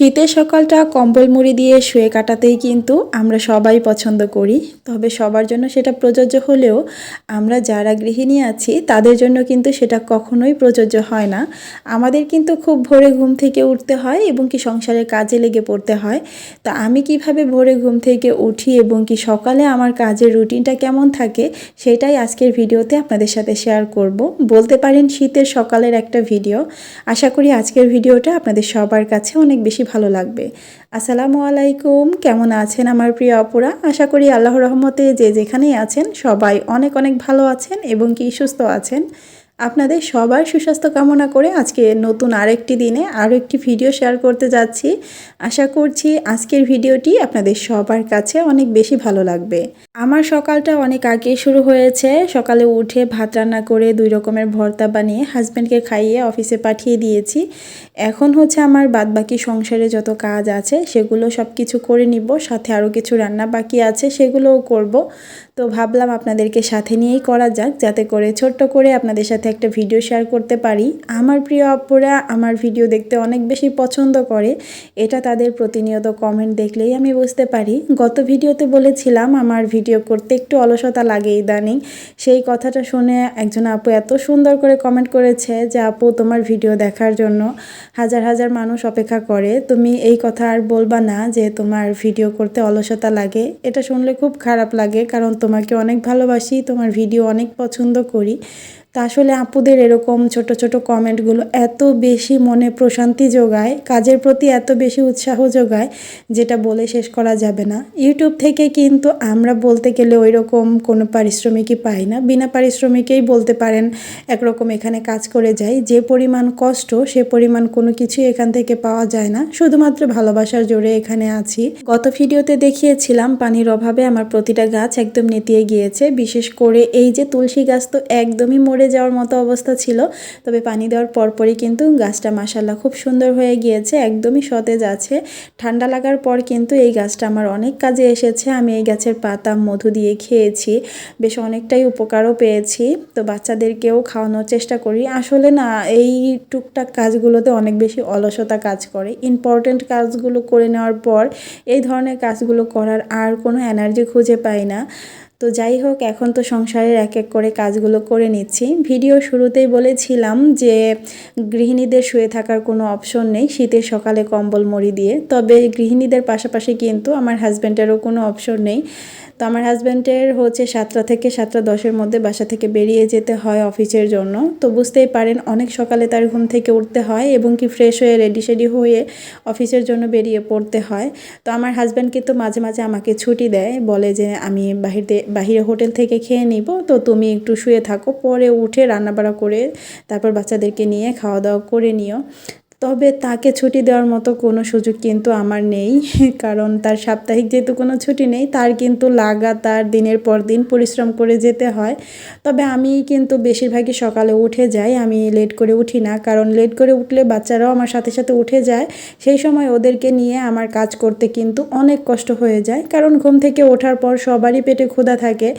শীতের সকালটা কম্বল মুড়ি দিয়ে শুয়ে কাটাতেই কিন্তু আমরা সবাই পছন্দ করি। তবে সবার জন্য সেটা প্রযোজ্য হলেও আমরা যারা গৃহিণী আছি তাদের জন্য কিন্তু সেটা কখনোই প্রযোজ্য হয় না। আমাদের কিন্তু খুব ভোরে ঘুম থেকে উঠতে হয় এবং কি সংসারের কাজে লেগে পড়তে হয়। তো আমি কিভাবে ভোরে ঘুম থেকে উঠি এবং কি সকালে আমার কাজের রুটিনটা কেমন থাকে সেটাই আজকের ভিডিওতে আপনাদের সাথে শেয়ার করব। বলতে পারেন শীতের সকালের একটা ভিডিও। আশা করি আজকের ভিডিওটা আপনাদের সবার কাছে অনেক বেশি ভালো লাগবে। আসসালামু আলাইকুম, কেমন আছেন আমার প্রিয় আপুরা? আশা করি আল্লাহর রহমতে যে যেখানেই আছেন সবাই অনেক অনেক ভালো আছেন এবং কি সুস্থ আছেন। আপনাদের সবার সুস্বাস্থ্য কামনা করে আজকে নতুন আরেকটি দিনে আরও একটি ভিডিও শেয়ার করতে যাচ্ছি। আশা করছি আজকের ভিডিওটি আপনাদের সবার কাছে অনেক বেশি ভালো লাগবে। আমার সকালটা অনেক আগে শুরু হয়েছে। সকালে উঠে ভাত রান্না করে 2 রকমের ভর্তা বানিয়ে হাজব্যান্ডকে খাইয়ে অফিসে পাঠিয়ে দিয়েছি। এখন হচ্ছে আমার বাদবাকি সংসারে যত কাজ আছে সেগুলো সব কিছু করে নিব, সাথে আরও কিছু রান্না বাকি আছে সেগুলোও করব। তো ভাবলাম আপনাদেরকে সাথে নিয়েই করা যাক, যাতে করে ছোট্ট করে আপনাদের সাথে একটা ভিডিও শেয়ার করতে পারি। আমার প্রিয় আপুরা আমার ভিডিও দেখতে অনেক বেশি পছন্দ করে, এটা তাদের প্রতিনিয়ত কমেন্ট দেখলেই আমি বুঝতে পারি। গত ভিডিওতে বলেছিলাম আমার ভিডিও করতে একটু অলসতা লাগে ইদানিং। সেই কথাটা শুনে একজন আপু এত সুন্দর করে কমেন্ট করেছে যে আপু তোমার ভিডিও দেখার জন্য হাজার হাজার মানুষ অপেক্ষা করে, তুমি এই কথা আর বলবা না যে তোমার ভিডিও করতে অলসতা লাগে। এটা শুনলে খুব খারাপ লাগে, কারণ তোমাকে অনেক ভালোবাসি, তোমার ভিডিও অনেক পছন্দ করি। তা আসলে আপুদের এরকম ছোট ছোট কমেন্টগুলো এত বেশি মনে প্রশান্তি যোগায়, কাজের প্রতি এত বেশি উৎসাহ যোগায়, যেটা বলে শেষ করা যাবে না। ইউটিউব থেকে কিন্তু আমরা বলতে গেলে ওই রকম কোনো পারিশ্রমিকই পাই না, বিনা পারিশ্রমিকেই বলতে পারেন একরকম এখানে কাজ করে যাই। যে পরিমাণ কষ্ট সে পরিমাণ কোনো কিছুই এখান থেকে পাওয়া যায় না, শুধুমাত্র ভালোবাসার জোরে এখানে আছি। গত ভিডিওতে দেখিয়েছিলাম পানির অভাবে আমার প্রতিটা গাছ একদম নেতিয়ে গিয়েছে, বিশেষ করে এই যে তুলসী গাছ তো একদমই মরে যাওয়ার মতো অবস্থা ছিল। তবে পানি দেওয়ার পরপরই কিন্তু গাছটা মাশাআল্লাহ খুব সুন্দর হয়ে গিয়েছে, একদমই সতেজ আছে। ঠান্ডা লাগার পর কিন্তু এই গাছটা আমার অনেক কাজে এসেছে। আমি এই গাছের পাতা মধু দিয়ে খেয়েছি, বেশ অনেকটাই উপকারও পেয়েছি। তো বাচ্চাদেরকেও খাওয়ানোর চেষ্টা করি। আসলে না, এই টুকটাক কাজগুলোতে অনেক বেশি অলসতা কাজ করে। ইম্পর্টেন্ট কাজগুলো করে নেওয়ার পর এই ধরনের কাজগুলো করার আর কোনো এনার্জি খুঁজে পাই না। তো যাই হোক, এখন তো সংসারের এক এক করে কাজগুলো করে নিচ্ছি। ভিডিও শুরুতেই বলেছিলাম যে গৃহিণীদের শুয়ে থাকার কোনো অপশন নেই শীতের সকালে কম্বল মুড়ি দিয়ে। তবে গৃহিণীদের পাশাপাশি কিন্তু আমার হাজব্যান্ডেরও কোনো অপশন নেই। তো আমার হাজব্যান্ডের হচ্ছে 7টা থেকে 7টা 10-এর মধ্যে বাসা থেকে বেরিয়ে যেতে হয় অফিসের জন্য। তো বুঝতেই পারেন অনেক সকালে তার ঘুম থেকে উঠতে হয় এবং কি ফ্রেশ হয়ে রেডি শেডি হয়ে অফিসের জন্য বেরিয়ে পড়তে হয়। তো আমার হাজব্যান্ড কিন্তু মাঝে মাঝে আমাকে ছুটি দেয়, বলে যে আমি বাহিরে হোটেল থেকে খেয়ে নিব, তো তুমি একটু শুয়ে থাকো, পরে উঠে রান্নাবাড়া করে তারপর বাচ্চাদেরকে নিয়ে খাওয়া দাওয়া করে নিও। তবে তাকে ছুটি দেওয়ার মতো কোনো সুযোগ কিন্তু আমার নেই, কারণ তার সাপ্তাহিক যেহেতু কোনো ছুটি নেই, তার কিন্তু লাগাতার দিনের পর দিন পরিশ্রম করে যেতে হয়। তবে আমি কিন্তু বেশিরভাগই সকালে উঠে যাই, আমি লেট করে উঠি না, কারণ লেট করে উঠলে বাচ্চারাও আমার সাথে সাথে উঠে যায়। সেই সময় ওদেরকে নিয়ে আমার কাজ করতে কিন্তু অনেক কষ্ট হয়ে যায়, কারণ ঘুম থেকে ওঠার পর সবারই পেটে ক্ষুধা থাকে।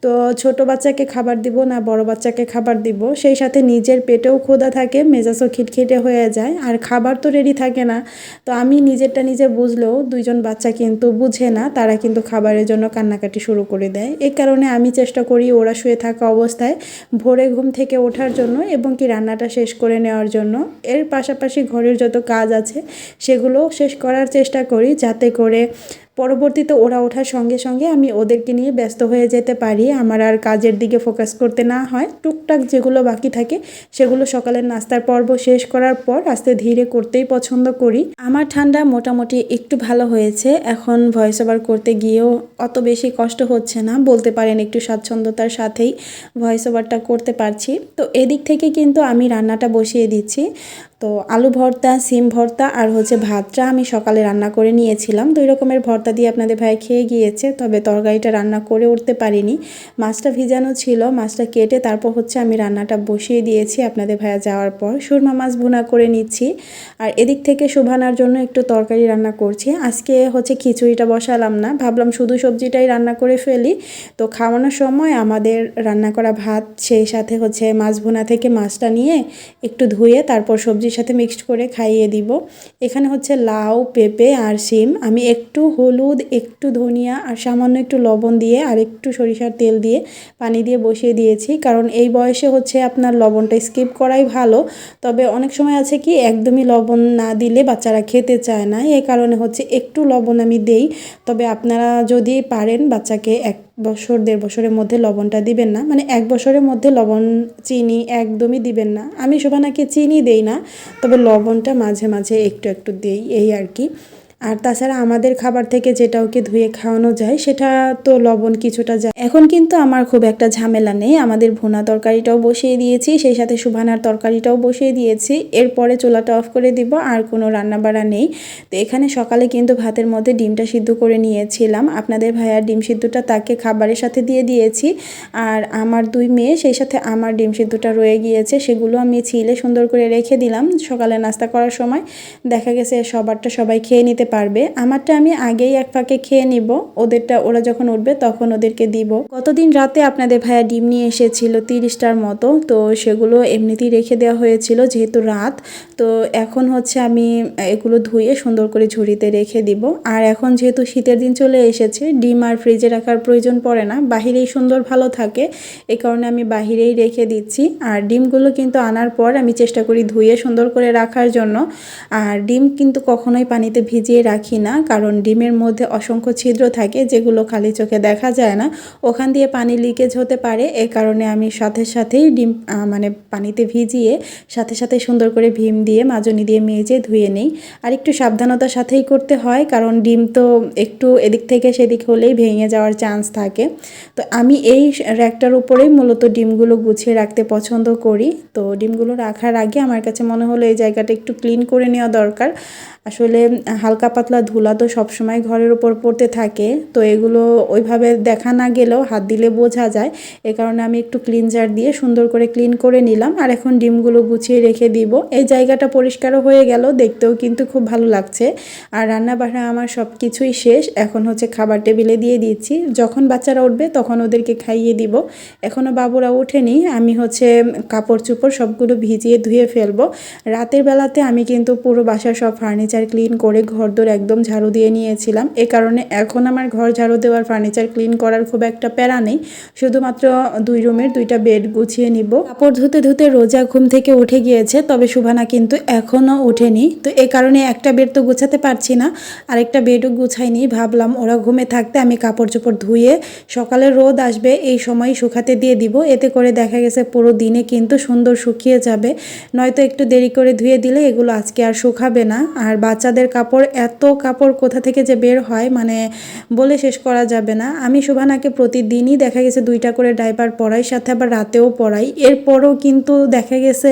তো ছোট বাচ্চাকে খাবার দিব না বড় বাচ্চাকে খাবার দিব, সেই সাথে নিজের পেটেও ক্ষুধা থাকে, মেজাজও খিটখিটে হয়ে যায়, আর খাবার তো রেডি থাকে না। তো আমি নিজেরটা নিজে বুঝলেও 2জন বাচ্চা কিন্তু বুঝে না, তারা কিন্তু খাবারের জন্য কান্নাকাটি শুরু করে দেয়। এই কারণে আমি চেষ্টা করি ওরা শুয়ে থাকা অবস্থায় ভোরে ঘুম থেকে ওঠার জন্য এবং কি রান্নাটা শেষ করে নেওয়ার জন্য। এর পাশাপাশি ঘরের যত কাজ আছে সেগুলো শেষ করার চেষ্টা করি, যাতে করে পরবর্তীতে ওরা ওঠার সঙ্গে সঙ্গে আমি ওদেরকে নিয়ে ব্যস্ত হয়ে যেতে পারি, আমার আর কাজের দিকে ফোকাস করতে না হয়। টুকটাক যেগুলো বাকি থাকে সেগুলো সকালের নাস্তার পর্ব শেষ করার পর আস্তে ধীরে করতেই পছন্দ করি। আমার ঠান্ডা মোটামুটি একটু ভালো হয়েছে, এখন ভয়েস ওভার করতে গিয়েও অত বেশি কষ্ট হচ্ছে না, বলতে পারেন একটু স্বাচ্ছন্দ্যতার সাথেই ভয়েস ওভারটা করতে পারছি। তো এদিক থেকে কিন্তু আমি রান্নাটা বসিয়ে দিচ্ছি। তো আলু ভর্তা, সিম ভর্তা আর হচ্ছে ভাতটা আমি সকালে রান্না করে নিয়েছিলাম। 2 রকমের ভর্তা দিয়ে আপনাদের ভাই খেয়ে গিয়েছে, তবে তরকারিটা রান্না করে উঠতে পারিনি। মাছটা ভিজানো ছিল, মাছটা কেটে তারপর হচ্ছে আমি রান্নাটা বসিয়ে দিয়েছি আপনাদের ভাইয়া যাওয়ার পর। সুরমা মাছ ভুনা করে নিচ্ছি, আর এদিক থেকে শুভানার জন্য একটু তরকারি রান্না করছি। আজকে হচ্ছে খিচুড়িটা বসালাম না, ভাবলাম শুধু সবজিটাই রান্না করে ফেলি। তো খাওয়ানোর সময় আমাদের রান্না করা ভাত, সেই সাথে হচ্ছে মাছ ভুনা থেকে মাছটা নিয়ে একটু ধুয়ে তারপর সবজি মুড়ির সাথে মিক্সড করে খাইয়ে দিব। এখানে হচ্ছে লাউ, পেঁপে আর শিম। আমি একটু হলুদ, একটু ধনিয়া আর সামান্য একটু লবণ দিয়ে আর একটু সরিষার তেল দিয়ে পানি দিয়ে বসিয়ে দিয়েছি, কারণ এই বয়সে হচ্ছে আপনার লবণটা স্কিপ করাই ভালো। তবে অনেক সময় আছে কি একদমই লবণ না দিলে বাচ্চারা খেতে চায় না, এই কারণে হচ্ছে একটু লবণ আমি দেই। তবে আপনারা যদি পারেন বাচ্চাকে 1 বছর 1.5 বছরের মধ্যে লবণটা দিবেন না, মানে 1 বছরের মধ্যে লবণ চিনি একদমই দিবেন না। আমি শোভানাকে চিনি দেই না, তবে লবণটা মাঝে মাঝে একটু একটু দেই, এই আর কি। আর তাছাড়া আমাদের খাবার থেকে যেটা ওকে ধুয়ে খাওয়ানো যায় সেটা তো লবণ কিছুটা যায়। এখন কিন্তু আমার খুব একটা ঝামেলা নেই, আমাদের ভুনা তরকারিটাও বসিয়ে দিয়েছি, সেই সাথে সুভানার তরকারিটাও বসিয়ে দিয়েছি। এরপরে চুলাটা অফ করে দিব, আর কোনো রান্নাবাড়া নেই। তো এখানে সকালে কিন্তু ভাতের মধ্যে ডিমটা সিদ্ধ করে নিয়েছিলাম, আপনাদের ভাইয়ার ডিম সিদ্ধটা তাকে খাবারের সাথে দিয়ে দিয়েছি। আর আমার 2 মেয়ে, সেই সাথে আমার ডিম সিদ্ধটা রয়ে গিয়েছে, সেগুলো আমি ছিলে সুন্দর করে রেখে দিলাম। সকালে নাস্তা করার সময় দেখা গেছে সবারটা সবাই খেয়ে নিতে পারবে। আমারটা আমি আগেই এক ফাঁকে খেয়ে নিব, ওদেরটা ওরা যখন উঠবে তখন ওদেরকে দিব। গতদিন রাতে আপনাদের ভাইয়া ডিম নিয়ে এসেছিল 30টার মতো, তো সেগুলো এমনিতেই রেখে দেওয়া হয়েছিল যেহেতু রাত। তো এখন হচ্ছে আমি এগুলো ধুয়ে সুন্দর করে ঝুড়িতে রেখে দিব। আর এখন যেহেতু শীতের দিন চলে এসেছে, ডিম আর ফ্রিজে রাখার প্রয়োজন পড়ে না, বাহিরেই সুন্দর ভালো থাকে, এই কারণে আমি বাহিরেই রেখে দিচ্ছি। আর ডিমগুলো কিন্তু আনার পর আমি চেষ্টা করি ধুয়ে সুন্দর করে রাখার জন্য। আর ডিম কিন্তু কখনোই পানিতে ভিজিয়ে রাখি না, কারণ ডিমের মধ্যে অসংখ্য ছিদ্র থাকে যেগুলো খালি চোখে দেখা যায় না, ওখান দিয়ে পানি লিকেজ হতে পারে। এই কারণে আমি সাথে সাথেই ডিম মানে পানিতে ভিজিয়ে সাথে সাথে সুন্দর করে ভীম দিয়ে মাজনি দিয়ে মেজে ধুয়ে নেই। আর একটু সাবধানতার সাথেই করতে হয়, কারণ ডিম তো একটু এদিক থেকে সেদিক হলেই ভেঙে যাওয়ার চান্স থাকে। তো আমি এই র্যাকটার উপরেই মূলত ডিমগুলো গুছিয়ে রাখতে পছন্দ করি। তো ডিমগুলো রাখার আগে আমার কাছে মনে হলো এই জায়গাটা একটু ক্লিন করে নেওয়া দরকার। আসলে হালকা পাতলা ধুলা তো সবসময় ঘরের উপর পড়তে থাকে, তো এগুলো ওইভাবে দেখা না গেলেও হাত দিলে বোঝা যায়। এ কারণে আমি একটু ক্লিনজার দিয়ে সুন্দর করে ক্লিন করে নিলাম। আর এখন ডিমগুলো গুছিয়ে রেখে দিব। এই জায়গাটা পরিষ্কারও হয়ে গেল, দেখতেও কিন্তু খুব ভালো লাগছে। আর রান্না বান্না আমার সব কিছুই শেষ, এখন হচ্ছে খাবার টেবিলে দিয়ে দিচ্ছি। যখন বাচ্চারা উঠবে তখন ওদেরকে খাইয়ে দিব। এখনও বাবুরা ওঠেনি, আমি হচ্ছে কাপড় চোপড় সবগুলো ভিজিয়ে ধুয়ে ফেলবো। রাতের বেলাতে আমি কিন্তু পুরো বাসার সব ফার্নিচার ক্লিন করে ঘরদোর একদম ঝাড়ু দিয়ে নিয়েছিলাম। এ কারণে এখন আমার ঘর ঝাড়ু দেওয়ার ফার্নিচার ক্লিন করার খুব একটা প্যারা নেই, শুধুমাত্র 2 রুমের 2টা বেড গুছিয়ে নিব। কাপড় ধুতে ধুতে রোজা ঘুম থেকে উঠে গিয়েছে, তবে শুভানা কিন্তু এখনও ওঠেনি। তো এ কারণে একটা বেড তো গুছাতে পারছি না, আরেকটা বেডও গুছাইনি। ভাবলাম ওরা ঘুমে থাকতে আমি কাপড় চোপড় ধুয়ে সকালে রোদ আসবে এই সময় শুকাতে দিয়ে দিব, এতে করে দেখা গেছে পুরো দিনে কিন্তু সুন্দর শুকিয়ে যাবে। নয়তো একটু দেরি করে ধুয়ে দিলে এগুলো আজকে আর শুকাবে না। আর বাচ্চাদের কাপড়, এত কাপড় কোথা থেকে যে বের হয় মানে বলে শেষ করা যাবে না। আমি শুভানাকে প্রতিদিনই দেখা গেছে 2টা করে ডাইপার পরাই, সাথে আবার রাতেও পরাই। এরপরও কিন্তু দেখা গেছে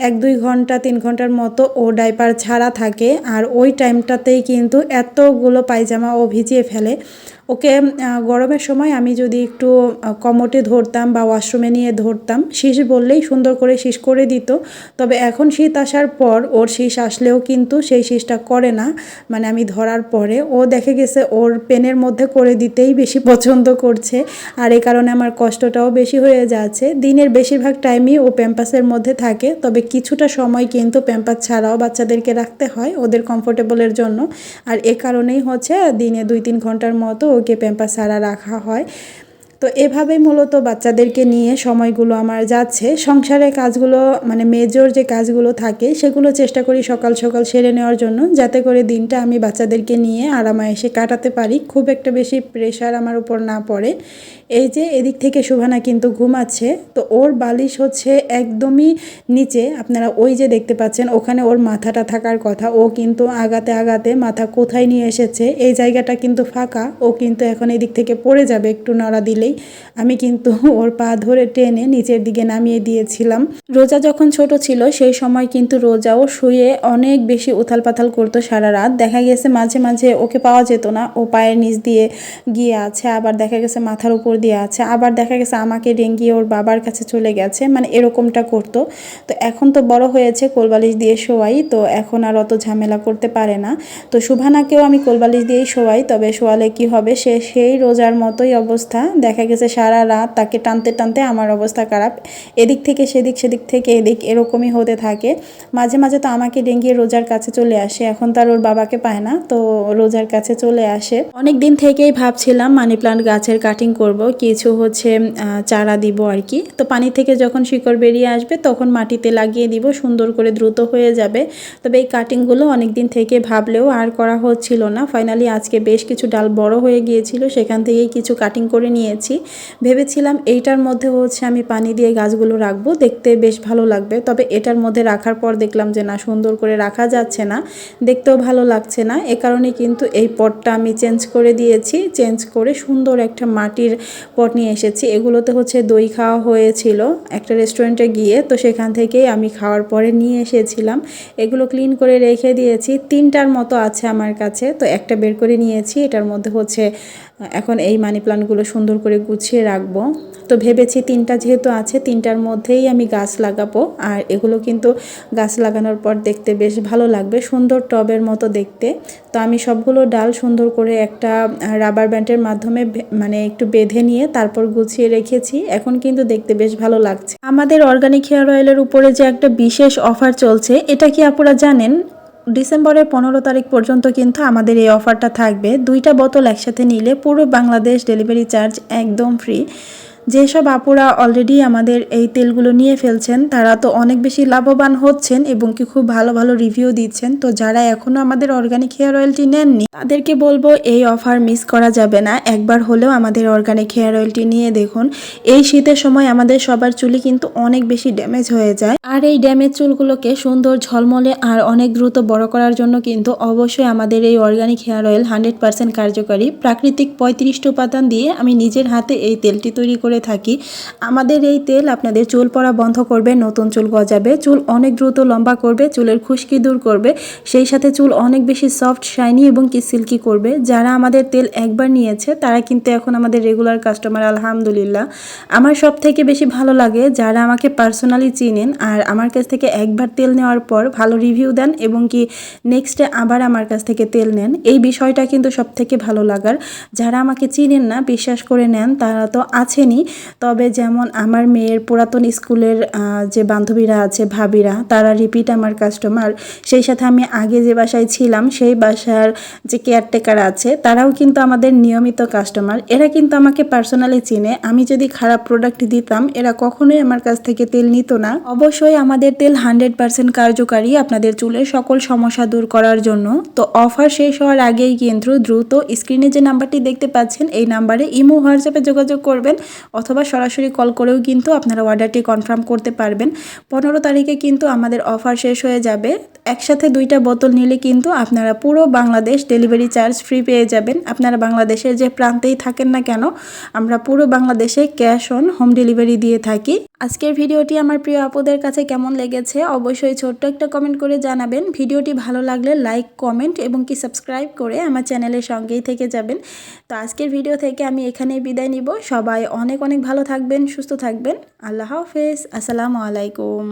1-2 ঘন্টা 3 ঘন্টার মতো ও ডাইপার ছাড়া থাকে, আর ওই টাইমটাতেই কিন্তু এতগুলো পায়জামা ও ভিজিয়ে ফেলে। ওকে গরমের সময় আমি যদি একটু কমোটে ধরতাম বা ওয়াশরুমে নিয়ে ধরতাম, শীষ বললেই সুন্দর করে শীষ করে দিত। তবে এখন শীত আসার পর ওর শীষ আসলেও কিন্তু সেই শীষটা করে না, মানে আমি ধরার পরে ও দেখে গেছে ওর পেনের মধ্যে করে দিতেই বেশি পছন্দ করছে। আর এই কারণে আমার কষ্টটাও বেশি হয়ে যাচ্ছে। দিনের বেশিরভাগ টাইমই ও প্যাম্পাসের মধ্যে থাকে, তবে কিছুটা সময় কিন্তু প্যাম্পাস ছাড়াও বাচ্চাদেরকে রাখতে হয় ওদের কমফোর্টেবলের জন্য। আর এ কারণেই হচ্ছে দিনে 2-3 ঘন্টার মতো ওকে প্যাম্পাস ছাড়া রাখা হয়। তো এভাবেই মূলত বাচ্চাদেরকে নিয়ে সময়গুলো আমার যাচ্ছে। সংসারের কাজগুলো মানে মেজর যে কাজগুলো থাকে সেগুলো চেষ্টা করি সকাল সকাল সেরে নেওয়ার জন্য, যাতে করে দিনটা আমি বাচ্চাদেরকে নিয়ে আরামায়েশে কাটাতে পারি, খুব একটা বেশি প্রেশার আমার উপর না পড়ে। এই যে এদিক থেকে শুভানা কিন্তু ঘুমাচ্ছে, তো ওর বালিশ হচ্ছে একদমই নিচে, আপনারা ওই যে দেখতে পাচ্ছেন ওখানে ওর মাথাটা থাকার কথা, ও কিন্তু আগাতে আগাতে মাথা কোথায় নিয়ে এসেছে। এই জায়গাটা কিন্তু ফাঁকা, ও কিন্তু এখন এদিক থেকে পড়ে যাবে একটু নড়া দিলেই। আমি কিন্তু ওর পা ধরে টেনে নিচের দিকে নামিয়ে দিয়েছিলাম। রোজা যখন ছোট ছিল সেই সময় কিন্তু রোজাও শুয়ে অনেক বেশি উথাল পাথাল করতো সারা রাত। দেখা গেছে মাঝে মাঝে ওকে পাওয়া যেত না, ও পায়ের নিচ দিয়ে গিয়ে আছে, আবার দেখা গেছে মাথার উপর দিয়ে আছে, আবার দেখা গেছে আমাকে ডেঙ্গিয়ে ওর বাবার কাছে চলে গেছে, মানে এরকমটা করতো। তো এখন তো বড় হয়েছে, কোলবালিশ দিয়ে শোয়াই, তো এখন আর অত ঝামেলা করতে পারে না। তো শুভানাকেও আমি কোলবালিশ দিয়েই শোয়াই, তবে শোয়ালে কি হবে, সেই রোজার মতোই অবস্থা। দেখা দেখা গেছে সারা রাত তাকে টানতে টানতে আমার অবস্থা খারাপ, এদিক থেকে সেদিক, সেদিক থেকে এদিক, এরকমই হতে থাকে। মাঝে মাঝে তো আমাকে ডেঙ্গিয়ে রোজার কাছে চলে আসে, এখন তার ওর বাবাকে পায় না, তো রোজার কাছে চলে আসে। অনেক দিন থেকেই ভাবছিলাম মানি প্লান্ট গাছের কাটিং করব, কিছু হচ্ছে চারা দিব আর কি। তো পানি থেকে যখন শিকড় বেরিয়ে আসবে তখন মাটিতে লাগিয়ে দিব, সুন্দর করে দ্রুত হয়ে যাবে। তবে এই কাটিংগুলো অনেক দিন থেকে ভাবলেও আর করা হচ্ছিল না। ফাইনালি আজকে বেশ কিছু ডাল বড় হয়ে গিয়েছিল, সেখান থেকেই কিছু কাটিং করে নিয়েছি। ভেবেছিলাম এইটার মধ্যে হচ্ছে আমি পানি দিয়ে গাছগুলো রাখবো, দেখতে বেশ ভালো লাগবে। তবে এটার মধ্যে রাখার পর দেখলাম যে না, সুন্দর করে রাখা যাচ্ছে না, দেখতেও ভালো লাগছে না। এ কারণে কিন্তু এই পটটা আমি চেঞ্জ করে দিয়েছি। চেঞ্জ করে সুন্দর একটা মাটির পট নিয়ে এসেছি। এগুলোতে হচ্ছে দই খাওয়া হয়েছিল একটা রেস্টুরেন্টে গিয়ে, তো সেখান থেকেই আমি খাওয়ার পরে নিয়ে এসেছিলাম। এগুলো ক্লিন করে রেখে দিয়েছি, 3টার মতো আছে আমার কাছে, তো একটা বের করে নিয়েছি। এটার মধ্যে হচ্ছে এখন এই মানি প্লান্টগুলো সুন্দর করে গুছিয়ে রাখবো। তো ভেবেছি 3টা যেহেতু আছে, 3টার মধ্যেই আমি গাছ লাগাবো। আর এগুলো কিন্তু গাছ লাগানোর পর দেখতে বেশ ভালো লাগবে, সুন্দর টবের মতো দেখতে। তো আমি সবগুলো ডাল সুন্দর করে একটা রাবার ব্যান্ডের মাধ্যমে মানে একটু বেঁধে নিয়ে তারপর গুছিয়ে রেখেছি। এখন কিন্তু দেখতে বেশ ভালো লাগছে। আমাদের অর্গানিক হেয়ার অয়েলের উপরে যে একটা বিশেষ অফার চলছে, এটা কি আপনারা জানেন? ডিসেম্বরের 15 তারিখ পর্যন্ত কিন্তু আমাদের এই অফারটা থাকবে। 2টা বোতল একসাথে নিলে পুরো বাংলাদেশ ডেলিভারি চার্জ একদম ফ্রি। যেসব আপুরা অলরেডি আমাদের এই তেলগুলো নিয়ে ফেলছেন তারা তো অনেক বেশি লাভবান হচ্ছেন এবং কি খুব ভালো ভালো রিভিউ দিচ্ছেন। তো যারা এখনও আমাদের অর্গানিক হেয়ার অয়েলটি নেননি তাদেরকে বলবো এই অফার মিস করা যাবে না, একবার হলেও আমাদের অর্গানিক হেয়ার অয়েলটি নিয়ে দেখুন। এই শীতের সময় আমাদের সবার চুলই কিন্তু অনেক বেশি ড্যামেজ হয়ে যায়, আর এই ড্যামেজ চুলগুলোকে সুন্দর ঝলমলে আর অনেক দ্রুত বড় করার জন্য কিন্তু অবশ্যই আমাদের এই অর্গানিক হেয়ার অয়েল 100% কার্যকারী। প্রাকৃতিক 35টি উপাদান দিয়ে আমি নিজের হাতে এই তেলটি তৈরি করে থাকি। আমাদের এই তেল আপনাদের চুল পড়া বন্ধ করবে, নতুন চুল গজাবে, চুল অনেক দ্রুত লম্বা করবে, চুলের খুশকি দূর করবে, সেই সাথে চুল অনেক বেশি সফট, শাইনি এবং কি সিল্কি করবে। যারা আমাদের তেল একবার নিয়েছে তারা কিন্তু এখন আমাদের রেগুলার কাস্টমার, আলহামদুলিল্লাহ। আমার সব থেকে বেশি ভালো লাগে যারা আমাকে পার্সোনালি চিনেন আর আমার কাছ থেকে একবার তেল নেওয়ার পর ভালো রিভিউ দেন এবং কি নেক্সটে আবার আমার কাছ থেকে তেল নেন। এই বিষয়টা কিন্তু সব থেকে ভালো লাগার। যারা আমাকে চিনেন না, বিশ্বাস করে নেন, তারা তো আছেনই। তবে যেমন আমার মেয়ের পুরাতন স্কুলের যে বান্ধবীরা আছে, ভাবিরা, তারা রিপিট আমার কাস্টমার। সেই সাথে আমি আগে যে বাসায় ছিলাম সেই বাসার যে কেয়ারটেকার আছে তারাও কিন্তু আমাদের নিয়মিত কাস্টমার। এরা কিন্তু আমাকে পার্সোনালি চিনে। আমি যদি খারাপ প্রোডাক্ট দিতাম এরা কখনোই আমার কাছ থেকে তেল নিত না। অবশ্যই আমাদের তেল 100% কার্যকারী আপনাদের চুলের সকল সমস্যা দূর করার জন্য। তো অফার শেষ হওয়ার আগেই কিন্তু দ্রুত স্ক্রিনে যে নাম্বারটি দেখতে পাচ্ছেন এই নাম্বারে ইমো, হোয়াটসঅ্যাপে যোগাযোগ করবেন অথবা সরাসরি কল করেও কিন্তু আপনারা অর্ডারটি কনফার্ম করতে পারবেন। 15 তারিখে কিন্তু আমাদের অফার শেষ হয়ে যাবে। একসাথে 2টা বোতল নিলে কিন্তু আপনারা পুরো বাংলাদেশ ডেলিভারি চার্জ ফ্রি পেয়ে যাবেন। আপনারা বাংলাদেশের যে প্রান্তেই থাকেন না কেন, আমরা পুরো বাংলাদেশে ক্যাশ অন হোম ডেলিভারি দিয়ে থাকি। আজকের ভিডিওটি আমার প্রিয় আপুদের কাছে কেমন লেগেছে অবশ্যই ছোট্ট একটা কমেন্ট করে জানাবেন। ভিডিওটি ভালো লাগলে লাইক, কমেন্ট এবং কি সাবস্ক্রাইব করে আমার চ্যানেলের সঙ্গেই থেকে যাবেন। তো আজকের ভিডিও থেকে আমি এখানেই বিদায় নিব। সবাই অনেক অনেক ভালো থাকবেন, সুস্থ থাকবেন। আল্লাহ হাফেজ, আসসালামু আলাইকুম।